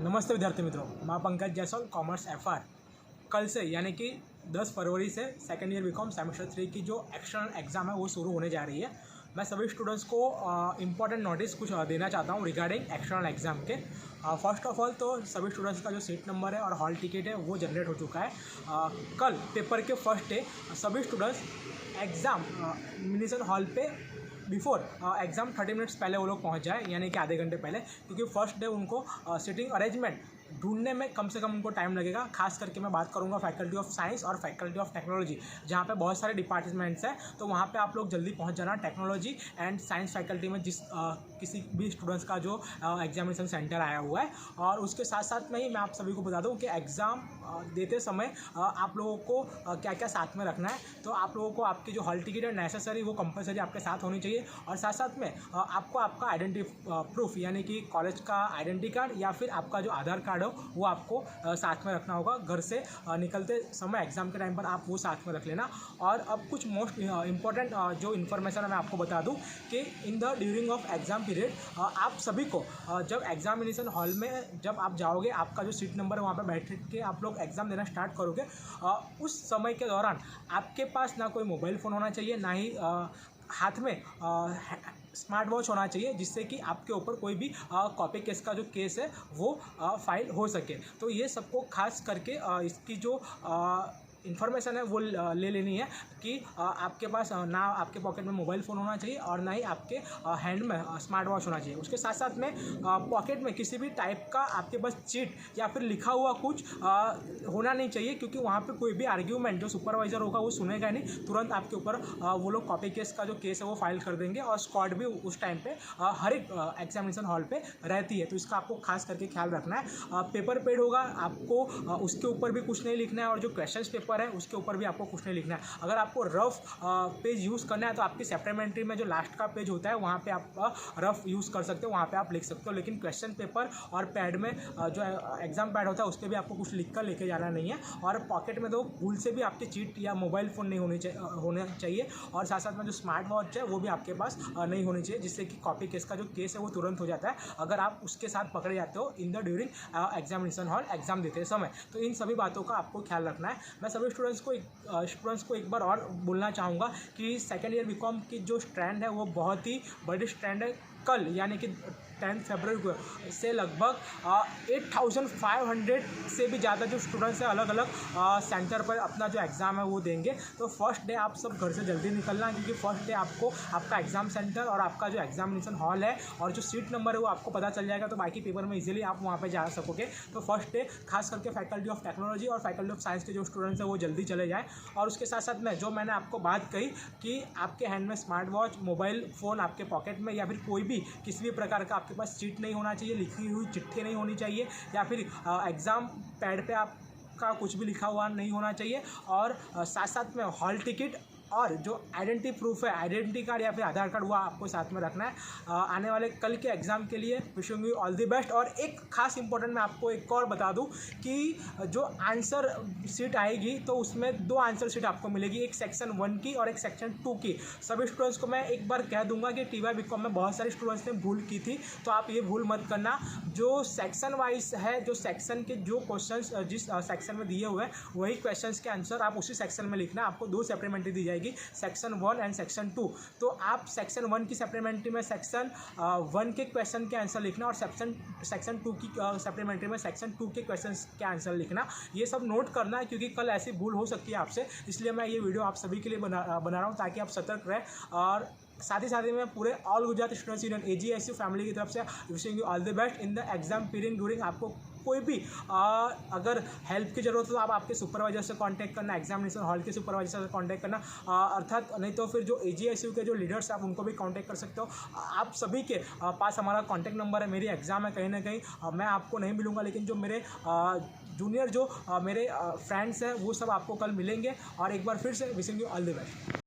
नमस्ते विद्यार्थी मित्रों, मैं पंकज जायसवाल कॉमर्स एफआर। कल से यानी कि 10 फरवरी से सेकेंड ईयर बीकॉम सेमेस्टर 3 की जो एक्सटर्नल एग्ज़ाम है वो शुरू होने जा रही है। मैं सभी स्टूडेंट्स को इम्पॉर्टेंट नोटिस कुछ देना चाहता हूँ रिगार्डिंग एक्सटर्नल एग्ज़ाम के। फर्स्ट ऑफ ऑल तो सभी स्टूडेंट्स का जो सीट नंबर है और हॉल टिकट है वो जनरेट हो चुका है। कल पेपर के फर्स्ट डे सभी स्टूडेंट्स एग्ज़ाम म्यूनिसिपल हॉल पे बिफोर एग्ज़ाम 30 मिनट्स पहले वो लोग पहुंच जाए, यानी कि आधे घंटे पहले, क्योंकि फर्स्ट डे उनको सिटिंग अरेंजमेंट ढूंढने में कम से कम उनको टाइम लगेगा। खास करके मैं बात करूंगा फैकल्टी ऑफ साइंस और फैकल्टी ऑफ टेक्नोलॉजी, जहां पे बहुत सारे डिपार्टमेंट्स हैं, तो वहां पे आप लोग जल्दी पहुंच जाना। टेक्नोलॉजी एंड साइंस फैकल्टी में किसी भी स्टूडेंट्स का जो एग्जामिनेशन सेंटर आया हुआ है। और उसके साथ साथ में ही मैं आप सभी को बता दूं कि एग्ज़ाम देते समय आप लोगों को क्या क्या साथ में रखना है। तो आप लोगों को आपकी जो हॉल टिकट है नेसेसरी वो कंपलसरी आपके साथ होनी चाहिए, और साथ साथ में आपको आपका आइडेंटिटी प्रूफ यानी कि कॉलेज का आइडेंटिटी कार्ड या फिर आपका जो आधार कार्ड हो वो आपको साथ में रखना होगा। घर से निकलते समय एग्ज़ाम के टाइम पर आप वो साथ में रख लेना। और अब कुछ मोस्ट इम्पॉर्टेंट जो इन्फॉर्मेशन है मैं आपको बता दूं कि in the during of exam period आप सभी को जब एग्जामिनेशन हॉल में जब आप जाओगे, आपका जो सीट नंबर है वहाँ पर बैठ के आप लोग एग्ज़ाम देना स्टार्ट करोगे, उस समय के दौरान आपके पास ना कोई मोबाइल फ़ोन होना चाहिए, ना ही हाथ में स्मार्ट वॉच होना चाहिए, जिससे कि आपके ऊपर कोई भी कॉपी केस का जो केस है वो फाइल हो सके। तो ये सबको खास करके इसकी जो इन्फॉर्मेशन है वो ले लेनी है कि आपके पास ना आपके पॉकेट में मोबाइल फ़ोन होना चाहिए और ना ही आपके हैंड में स्मार्ट वॉच होना चाहिए। उसके साथ साथ में पॉकेट में किसी भी टाइप का आपके पास चीट या फिर लिखा हुआ कुछ होना नहीं चाहिए, क्योंकि वहाँ पे कोई भी आर्ग्यूमेंट जो सुपरवाइज़र होगा वो सुनेगा नहीं। तुरंत आपके ऊपर वो लोग कॉपी केस का जो केस है वो फाइल कर देंगे, और स्क्वाड भी उस टाइम पे हर एक एग्जामिनेशन हॉल पे रहती है। तो इसका आपको खास करके ख्याल रखना है। पेपर पेड होगा, आपको उसके ऊपर भी कुछ नहीं लिखना है, और जो क्वेश्चन पेपर है उसके ऊपर भी आपको कुछ नहीं लिखना है। अगर आपको रफ पेज यूज़ करना है तो आपकी सप्लीमेंट्री में जो लास्ट का पेज होता है वहाँ पे आप रफ यूज़ कर सकते हो, वहाँ पे आप लिख सकते हो। लेकिन क्वेश्चन पेपर और पैड में जो एग्जाम पैड होता है उस पर भी आपको कुछ लिख कर लेके जाना नहीं है। और पॉकेट में तो भूल से भी आपकी चीट या मोबाइल फ़ोन नहीं होना चाहिए। और साथ साथ में जो स्मार्ट वॉच है वो भी आपके पास नहीं होनी चाहिए, जिससे कि कॉपी केस का जो केस है वो तुरंत हो जाता है अगर आप उसके साथ पकड़े जाते हो in the during examination hall exam देते समय। तो इन सभी बातों का आपको ख्याल रखना है। मैं सभी स्टूडेंट्स को एक बार और बोलना चाहूँगा कि सेकेंड ईयर बीकॉम की जो स्ट्रैंड है वो बहुत ही बड़ी स्ट्रैंड है। कल यानी कि 10 फरवरी को से लगभग 8500 से भी ज़्यादा जो स्टूडेंट्स हैं अलग अलग सेंटर पर अपना जो एग्ज़ाम है वो देंगे। तो फर्स्ट डे आप सब घर से जल्दी निकलना, क्योंकि फर्स्ट डे आपको आपका एग्ज़ाम सेंटर और आपका जो एग्जामिनेशन हॉल है और जो सीट नंबर है वो आपको पता चल जाएगा, तो बाकी पेपर में इजीली आप वहाँ पे जा सकोगे। तो फर्स्ट डे खास करके फैकल्टी ऑफ टेक्नोलॉजी और फैकल्टी ऑफ साइंस के जो स्टूडेंट्स हैं वो जल्दी चले जाएँ। और उसके साथ साथ में जो मैंने आपको बात कही कि आपके हैंड में स्मार्ट वॉच, मोबाइल फ़ोन आपके पॉकेट में या फिर कोई भी किसी भी प्रकार का आपके पास चीट नहीं होना चाहिए, लिखी हुई चिट्ठी नहीं होनी चाहिए, या फिर एग्ज़ाम पैड पे आपका कुछ भी लिखा हुआ नहीं होना चाहिए। और साथ साथ में हॉल टिकट और जो आइडेंटिटी प्रूफ है, आइडेंटिटी कार्ड या फिर आधार कार्ड, वो आपको साथ में रखना है। आने वाले कल के एग्ज़ाम के लिए wishing you all the best. और एक खास इंपॉर्टेंट मैं आपको एक और बता दूं कि जो आंसर सीट आएगी तो उसमें 2 आंसर सीट आपको मिलेगी, एक सेक्शन 1 की और एक सेक्शन 2 की। सभी स्टूडेंट्स को मैं एक बार कह दूंगा कि टीवाई बीकॉम में बहुत सारे स्टूडेंट्स ने भूल की थी, तो आप ये भूल मत करना। जो सेक्शन वाइज है, जो सेक्शन के जो क्वेश्चन जिस सेक्शन में दिए हुए हैं वही क्वेश्चन के आंसर आप उसी सेक्शन में लिखना। आपको 2 सप्लीमेंट्री दी जाएगी, सेक्शन 1 एंड सेक्शन 2। तो आप सेक्शन 1 की सप्लीमेंट्री में सेक्शन 1 के क्वेश्चन के आंसर लिखना, और सेक्शन 2 की सप्लीमेंट्री में सेक्शन 2 के क्वेश्चन के आंसर लिखना। ये सब नोट करना है, क्योंकि कल ऐसी भूल हो सकती है आपसे, इसलिए मैं ये वीडियो आप सभी के लिए बना रहा हूँ ताकि आप सतर्क रहें। और साथ ही में पूरे all Gujarat students union AGSU family की तरफ से wishing you all the best in the exam period during. आपको कोई भी अगर हेल्प की ज़रूरत हो तो आप आपके सुपरवाइजर से कांटेक्ट करना, एग्जामिनेशन हॉल के सुपरवाइजर से कांटेक्ट करना, अर्थात नहीं तो फिर जो AGSU के जो लीडर्स हैं आप उनको भी कांटेक्ट कर सकते हो। आप सभी के पास हमारा कांटेक्ट नंबर है। मेरी एग्ज़ाम है, कहीं ना कहीं मैं आपको नहीं मिलूँगा, लेकिन जो मेरे जूनियर जो मेरे फ्रेंड्स हैं वो सब आपको कल मिलेंगे। और एक बार फिर से wishing you all the best.